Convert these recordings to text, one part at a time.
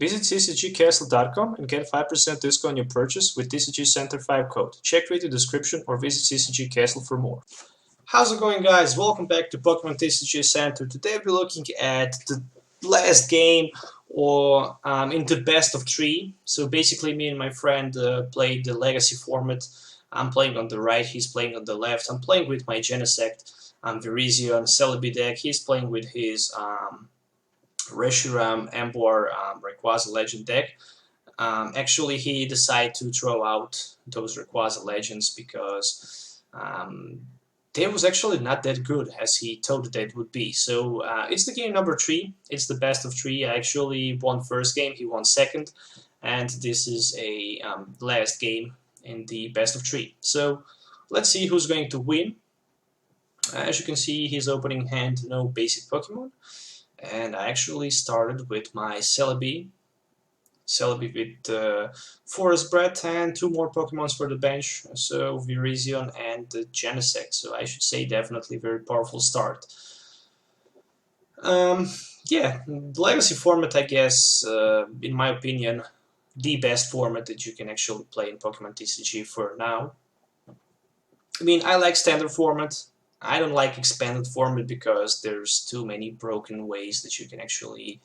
Visit CCGCastle.com and get 5% discount on your purchase with TCG Center 5 code. Check the description or visit CCG Castle for more. How's it going, guys? Welcome back to Pokemon TCG Center. Today we're looking at the last game or in the best of 3. So basically me and my friend played the Legacy format. I'm playing on the right, he's playing on the left. I'm playing with my Genesect, Virizion, Celebi deck. He's playing with his Reshiram, Emboar, Rayquaza Legend deck. Actually, he decided to throw out those Rayquaza Legends because they was actually not that good as he thought that it would be. So it's the game number 3. It's the best of 3. I actually won first game, he won second, and this is a last game in the best of 3. So let's see who's going to win. As you can see, his opening hand, no basic Pokemon. And I actually started with my Celebi with Forest Breath and 2 more Pokemons for the bench, so Virizion and Genesect. So I should say definitely very powerful start. Yeah, Legacy format, I guess, in my opinion, the best format that you can actually play in Pokemon TCG for now. I mean, I like standard format. I don't like expanded format because there's too many broken ways that you can actually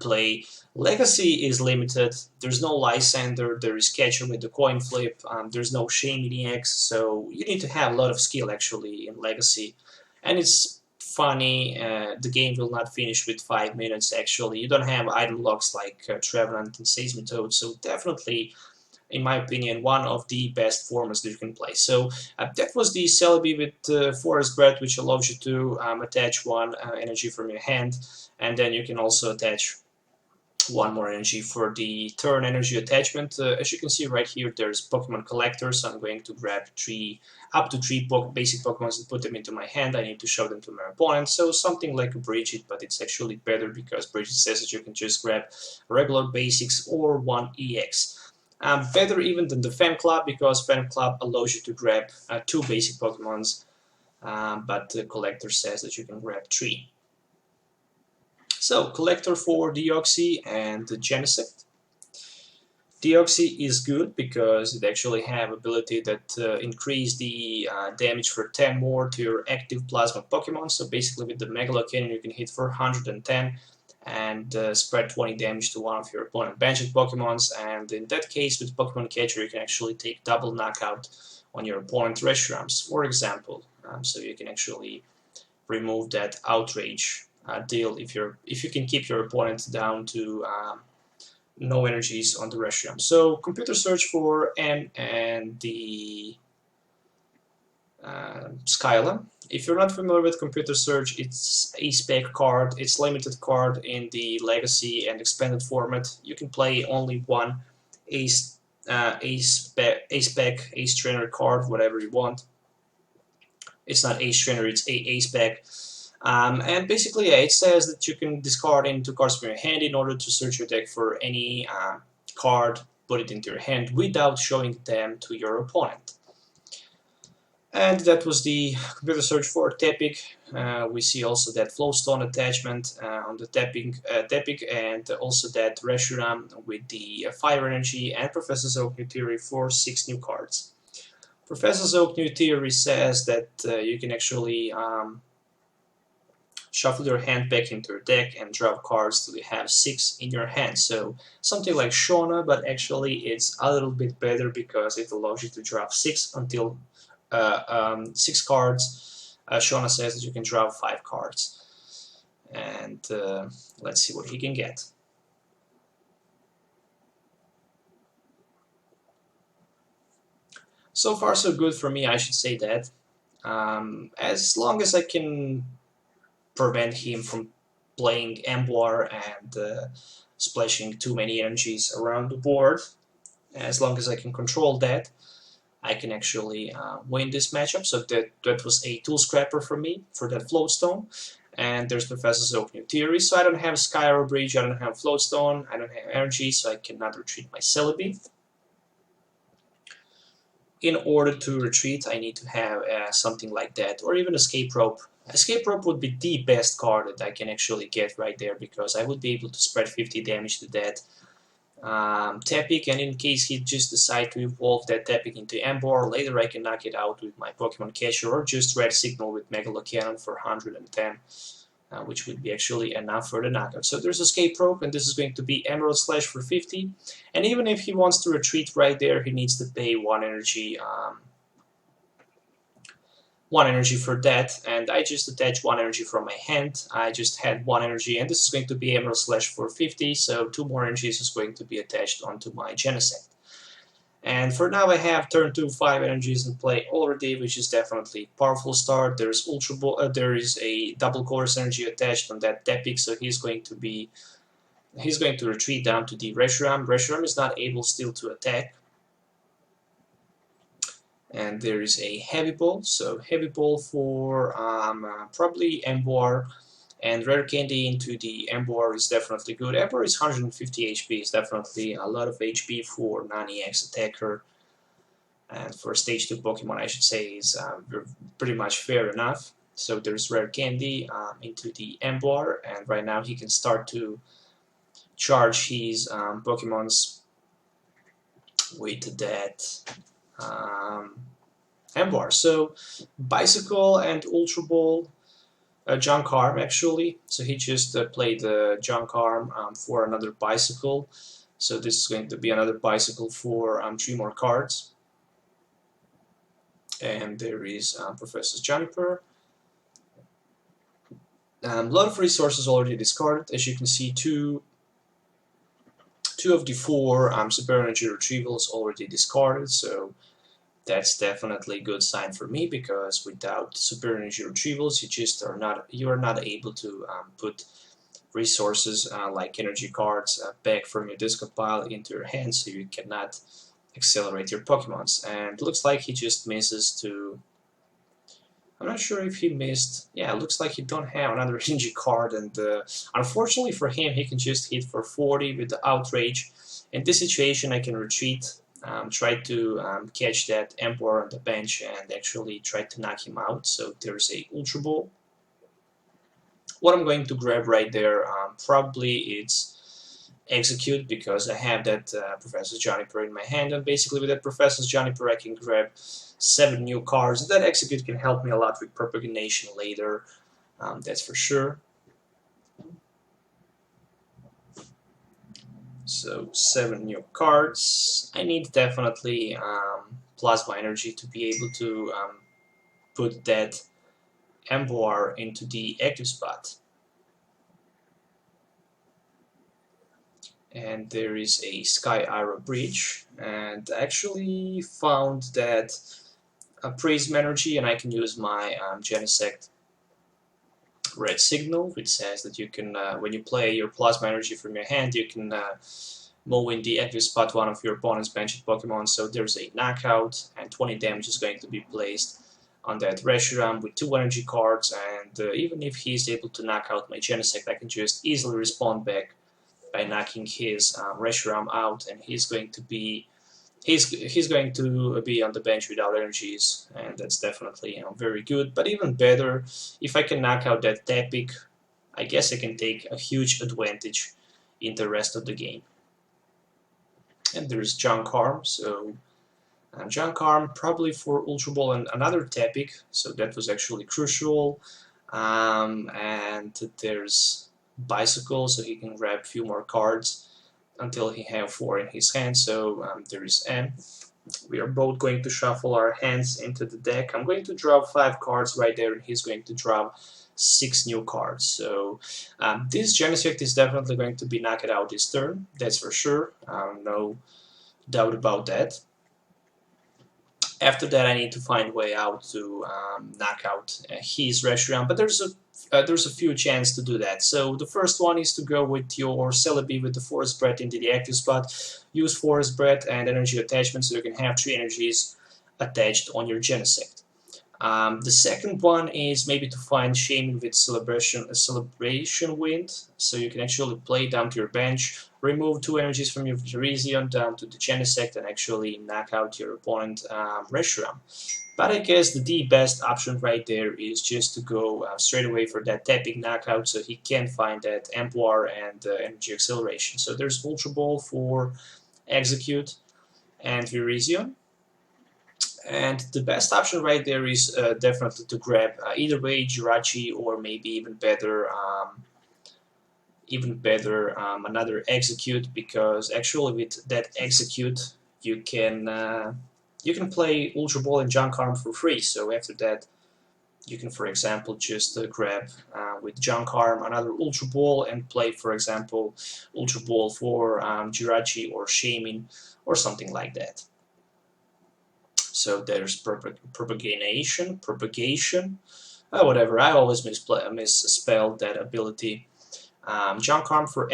play. Legacy is limited. There's no Lysander. There is Catcher with the coin flip. There's no Shiny X. So you need to have a lot of skill actually in Legacy. And it's funny. The game will not finish with 5 minutes actually. You don't have item locks like Trevenant and Seismitoad. So definitely, in my opinion, one of the best formats that you can play. So that was the Celebi with Forest Breath, which allows you to attach 1 energy from your hand, and then you can also attach 1 more energy for the turn energy attachment. As you can see right here, there's Pokemon Collector, so I'm going to grab up to 3 basic Pokemon and put them into my hand. I need to show them to my opponent, so something like a Bridget, but it's actually better because Bridget says that you can just grab regular basics or 1 EX. Better even than the Fan Club, because Fan Club allows you to grab 2 basic Pokemons, but the Collector says that you can grab 3. So, Collector for Deoxys and the Genesect. Deoxys is good because it actually have ability that increase the damage for 10 more to your active Plasma Pokemon. So basically with the Megalo Cannon you can hit for 110 and spread 20 damage to one of your opponent benched Pokemons, and in that case with Pokemon Catcher you can actually take double knockout on your opponent Reshirams, for example. So you can actually remove that outrage deal if you can keep your opponent down to no energies on the Reshiram. So computer search for M and the Skyla. If you're not familiar with computer search, it's a spec card. It's limited card in the Legacy and expanded format. You can play only 1 ace trainer card, whatever you want. It's not ace trainer, it's a spec. And basically, yeah, it says that you can discard into cards from your hand in order to search your deck for any card, put it into your hand without showing them to your opponent. And that was the computer search for Tepig. We see also that Flowstone attachment on the Tepig, and also that Reshiram with the Fire Energy, and Professor's Oak New Theory for 6 new cards. Professor's Oak New Theory says that you can actually shuffle your hand back into your deck and draw cards till you have 6 in your hand. So something like Shauna, but actually it's a little bit better because it allows you to draw 6 until 6 cards. Shauna says that you can draw 5 cards. And let's see what he can get. So far so good for me, I should say that. As long as I can prevent him from playing Emboar and splashing too many energies around the board, as long as I can control that, I can actually win this matchup. So that was a tool scrapper for me for that Floatstone. And there's Professor's Oak New Theory. So I don't have Skyro Bridge, I don't have Floatstone, I don't have energy, so I cannot retreat my Celebi. In order to retreat, I need to have something like that, or even Escape Rope Escape Rope would be the best card that I can actually get right there, because I would be able to spread 50 damage to that Tepic, and in case he just decide to evolve that Tepic into Emboar, later I can knock it out with my Pokemon Catcher, or just Red Signal with Megalocannon for 110, which would be actually enough for the knockout. So there's Escape Rope, and this is going to be Emerald Slash for 50, and even if he wants to retreat right there, he needs to pay 1 energy. 1 energy for that, and I just attach 1 energy from my hand. I just had 1 energy, and this is going to be Emerald Slash for 50, so 2 more energies is going to be attached onto my Genesect. And for now I have turn 2 5 energies in play already, which is definitely a powerful start. There's there is a double Chorus energy attached on that Tepic, so he's going to retreat down to the Reshiram. Reshiram is not able still to attack. And there is a Heavy Ball, so Heavy Ball for probably Emboar, and Rare Candy into the Emboar is definitely good. Emboar is 150 HP, is definitely a lot of HP for non-EX attacker, and for stage 2 Pokemon I should say is pretty much fair enough. So there's Rare Candy into the Emboar, and right now he can start to charge his Pokemons with that Emboar. So Bicycle and Ultra Ball, Junk Arm actually. So he just played the Junk Arm for another Bicycle. So this is going to be another Bicycle for 3 more cards. And there is Professor Juniper. A lot of resources already discarded. As you can see, two of the 4 Super Energy Retrievals already discarded. So that's definitely a good sign for me, because without Super Energy Retrievals, you are not able to put resources like energy cards back from your discard pile into your hand, so you cannot accelerate your Pokemons. And it looks like he just misses to. I'm not sure if he missed. Yeah, it looks like he don't have another energy card, and unfortunately for him, he can just hit for 40 with the Outrage. In this situation, I can retreat. Try to catch that Emperor on the bench and actually try to knock him out. So there's a Ultra Ball. What I'm going to grab right there, probably it's Execute, because I have that Professor Juniper in my hand, and basically with that Professor Juniper I can grab 7 new cards. That Execute can help me a lot with Propagation later, that's for sure. So 7 new cards. I need definitely Plasma Energy to be able to put that Emboar into the active spot. And there is a Sky Arrow Breach, and I actually found that Prism Energy, and I can use my Genesect Red Signal, which says that you can, when you play your Plasma Energy from your hand, you can move in the active spot one of your opponent's benched Pokemon. So there's a knockout, and 20 damage is going to be placed on that Reshiram with 2 energy cards, and even if he's able to knock out my Genesect, I can just easily respond back by knocking his Reshiram out, and he's going to be on the bench without energies, and that's definitely very good. But even better, if I can knock out that Tepic, I guess I can take a huge advantage in the rest of the game. And there's Junk Arm, so Junk Arm probably for Ultra Ball and another Tepic, so that was actually crucial. And there's Bicycle, so he can grab a few more cards until he have 4 in his hand. So there is M. We are both going to shuffle our hands into the deck. I'm going to draw 5 cards right there, and he's going to draw 6 new cards. So this Genesect is definitely going to be knocked out this turn, that's for sure. No doubt about that. After that, I need to find a way out to knock out his Reshiram, but there's a few chances to do that. So the first one is to go with your Celebi with the Forest Breath into the active spot. Use Forest Breath and energy attachment, so you can have 3 energies attached on your Genesect. The second one is maybe to find Shaman with Celebration Wind, so you can actually play down to your bench, remove 2 energies from your Virizion down to the Genesect, and actually knock out your opponent Reshiram. But I guess the best option right there is just to go straight away for that tapping knockout, so he can find that Emboar and energy acceleration. So there's Ultra Ball for Execute and Virizion. And the best option right there is definitely to grab either way Jirachi, or maybe even better another Execute, because actually with that Execute you can play Ultra Ball and Junk Arm for free. So after that you can, for example, just grab with Junk Arm another Ultra Ball and play, for example, Ultra Ball for Jirachi or Shaman or something like that. So there's propagation, whatever. I always misspell that ability. Junk Arm for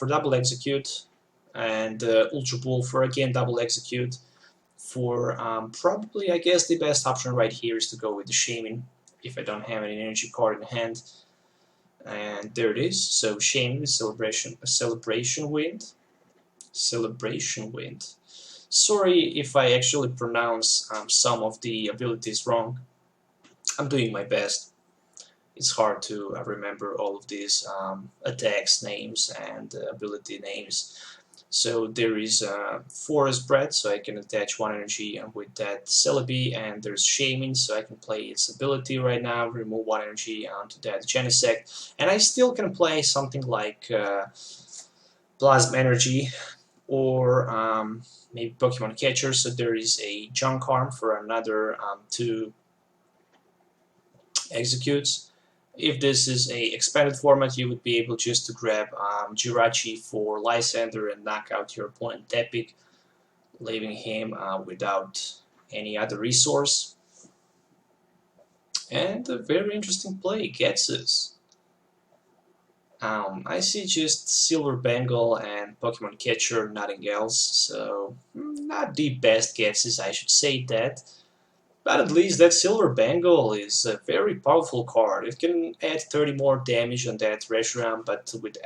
double execute, and Ultra Ball for again double execute. For probably, I guess the best option right here is to go with the Shaman if I don't have any energy card in hand. And there it is. So Shaman, Celebration Wind. Sorry if I actually pronounce some of the abilities wrong. I'm doing my best. It's hard to remember all of these attacks names and ability names. So there is Forest Breath, so I can attach 1 energy with that Celebi, and there's Shaman, so I can play its ability right now, remove 1 energy onto that Genesect, and I still can play something like Plasma Energy, or maybe Pokemon Catcher. So there is a Junk Arm for another 2 executes. If this is a expanded format, you would be able just to grab Jirachi for Lysander and knock out your opponent Tepic, leaving him without any other resource. And a very interesting play, Getsus. I see just Silver Bengal and Pokemon Catcher, nothing else, so not the best Getsus, I should say that. But at least that Silver Bengal is a very powerful card. It can add 30 more damage on that Reshiram, but with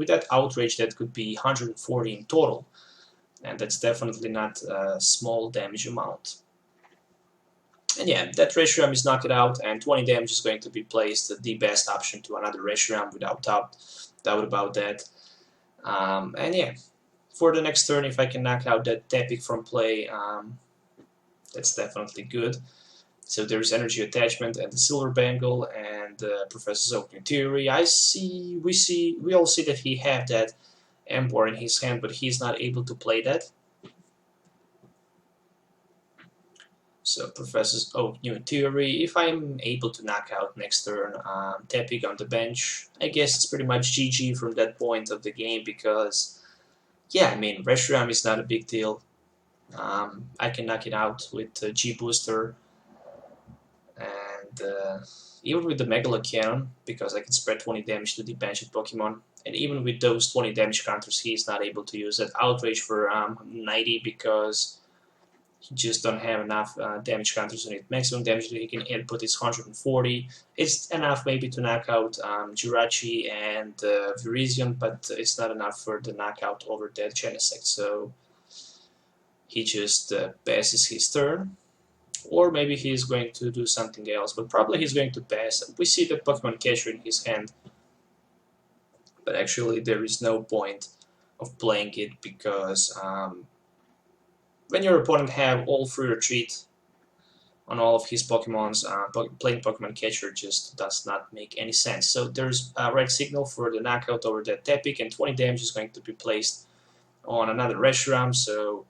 that Outrage that could be 140 in total. And that's definitely not a small damage amount. And yeah, that Reshiram is knocked out, and 20 damage is going to be placed, the best option to another Reshiram, without doubt about that. And yeah, for the next turn, if I can knock out that Tepic from play, that's definitely good. So there's Energy Attachment and the Silver Bangle and Professor's Opening Theory. We all see that he have that Emboar in his hand, but he's not able to play that. So Professor's Opening Theory, if I'm able to knock out next turn Tepic on the bench, I guess it's pretty much GG from that point of the game, because yeah, I mean, Reshiram is not a big deal. I can knock it out with G-Booster, and even with the Megalo Cannon, because I can spread 20 damage to the benched Pokemon, and even with those 20 damage counters, he's not able to use that Outrage for 90, because he just don't have enough damage counters on it. Maximum damage that he can input is 140. It's enough maybe to knock out Jirachi and Virizion, but it's not enough for the knockout over that Genesect, so he just passes his turn. Or maybe he's going to do something else, but probably he's going to pass. We see the Pokemon Catcher in his hand, but actually there is no point of playing it, because when your opponent have all free retreat on all of his Pokemons, playing Pokemon Catcher just does not make any sense. So there's a red signal for the knockout over that Tepic, and 20 damage is going to be placed on another Reshiram, so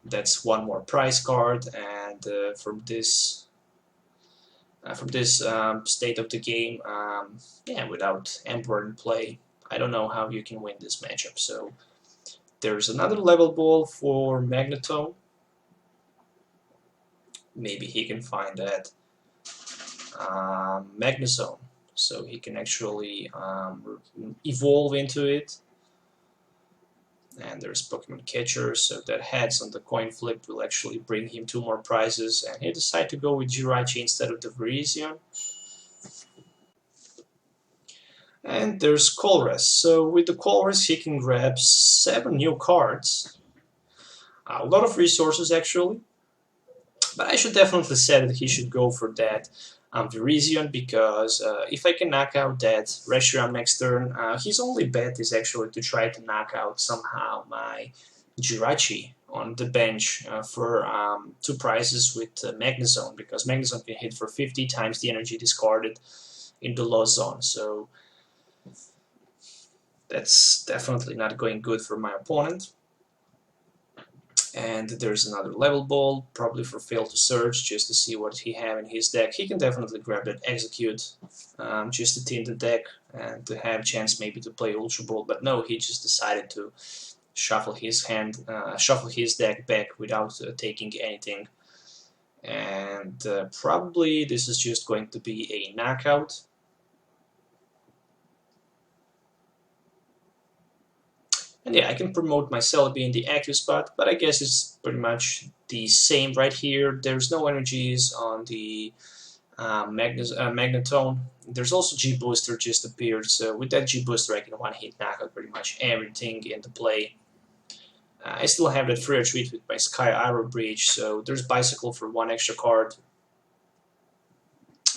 that's one more prize card. And from this state of the game, yeah, without Emperor in play, I don't know how you can win this matchup. So there's another level ball for Magnetone. Maybe he can find that Magnezone, so he can actually evolve into it. And there's Pokemon Catcher, so that heads on the coin flip will actually bring him 2 more prizes, and he decided to go with Jirachi instead of the Virizion. And there's Colress, so with the Colress he can grab 7 new cards, a lot of resources actually, but I should definitely say that he should go for that Virizion, because if I can knock out that Reshiram next turn, his only bet is actually to try to knock out somehow my Jirachi on the bench for 2 prizes with Magnezone, because Magnezone can hit for 50 times the energy discarded in the loss zone, so that's definitely not going good for my opponent. And there's another level ball, probably for fail to search, just to see what he have in his deck. He can definitely grab that execute, just to thin the deck and to have chance maybe to play Ultra Ball. But no, he just decided to shuffle his deck back without taking anything. And probably this is just going to be a knockout. And yeah, I can promote my Celebi in the active spot, but I guess it's pretty much the same right here. There's no energies on the Magnetone. There's also G-Booster just appeared, so with that G-Booster I can one-hit knock out pretty much everything in the play. I still have that free retreat with my Sky Arrow Breach, so there's Bicycle for 1 extra card.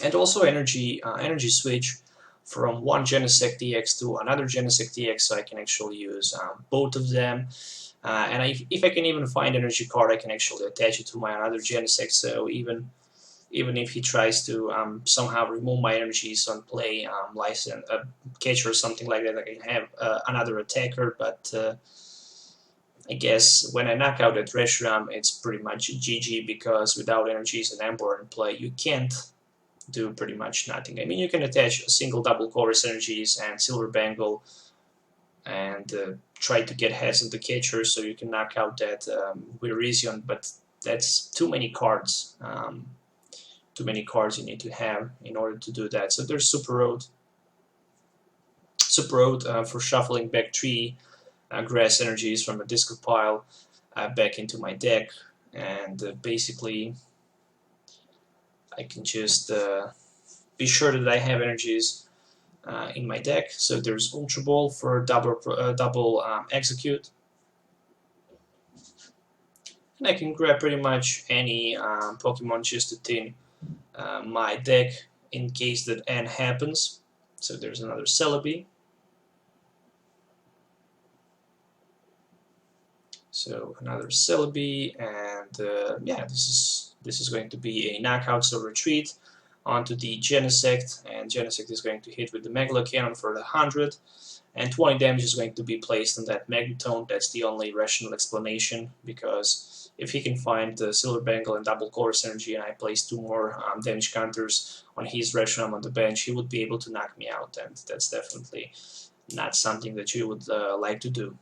And also energy switch from one Genesect EX to another Genesect EX, so I can actually use both of them. And if I can even find energy card, I can actually attach it to my another Genesect, so even if he tries to somehow remove my energies on play, license catcher or something like that, I can have another attacker. But I guess when I knock out that Reshiram, it's pretty much GG, because without energies and Emboar in play, you can't do pretty much nothing. I mean, you can attach a single double chorus energies and Silver Bangle and try to get heads on the catcher so you can knock out that Virizion, but that's too many cards. Too many cards you need to have in order to do that. So there's Super Road. Super Road for shuffling back 3 grass energies from a discard pile back into my deck, and basically I can just be sure that I have energies in my deck. So there's Ultra Ball for double execute, and I can grab pretty much any Pokemon just to thin my deck in case that N happens. So there's another Celebi. So another Celebi, and yeah, this is going to be a knockout. So retreat onto the Genesect, and Genesect is going to hit with the Megalo Cannon for the 100, and 20 damage is going to be placed on that Magnetone. That's the only rational explanation, because if he can find the Silver Bangle and double Chorus Energy, and I place 2 more damage counters on his Reshiram on the bench, he would be able to knock me out, and that's definitely not something that you would like to do.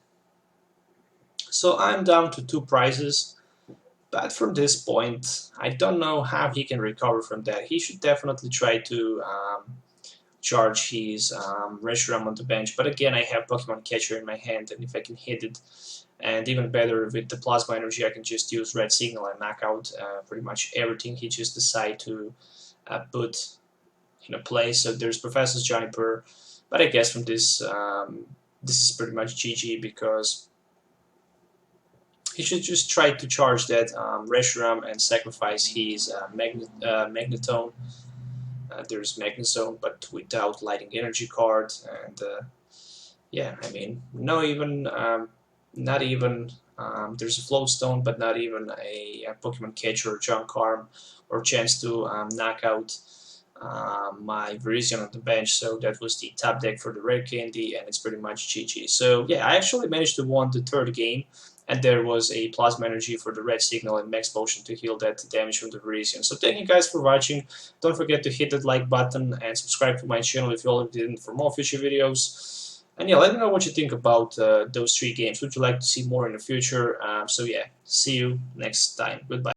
So I'm down to 2 prizes, but from this point I don't know how he can recover from that. He should definitely try to charge his Reshiram on the bench, but again I have Pokemon Catcher in my hand, and if I can hit it, and even better with the Plasma Energy, I can just use Red Signal and knock out pretty much everything he just decide to put in a play. So there's Professor Juniper, but I guess from this this is pretty much GG, because he should just try to charge that Reshiram and sacrifice his Magnetone. There's Magnezone, but without Lighting Energy card, and yeah, I mean, not even there's a Float Stone, but not even a Pokemon Catcher or Junk Arm or chance to knock out my Virizion on the bench. So that was the top deck for the Rare Candy, and it's pretty much GG. So yeah, I actually managed to win the 3rd game, and there was a Plasma Energy for the Red Signal and Max Potion to heal that damage from the Virizion. So thank you guys for watching. Don't forget to hit that like button and subscribe to my channel if you already didn't for more future videos. And yeah, let me know what you think about those 3 games. Would you like to see more in the future? So yeah, see you next time. Goodbye.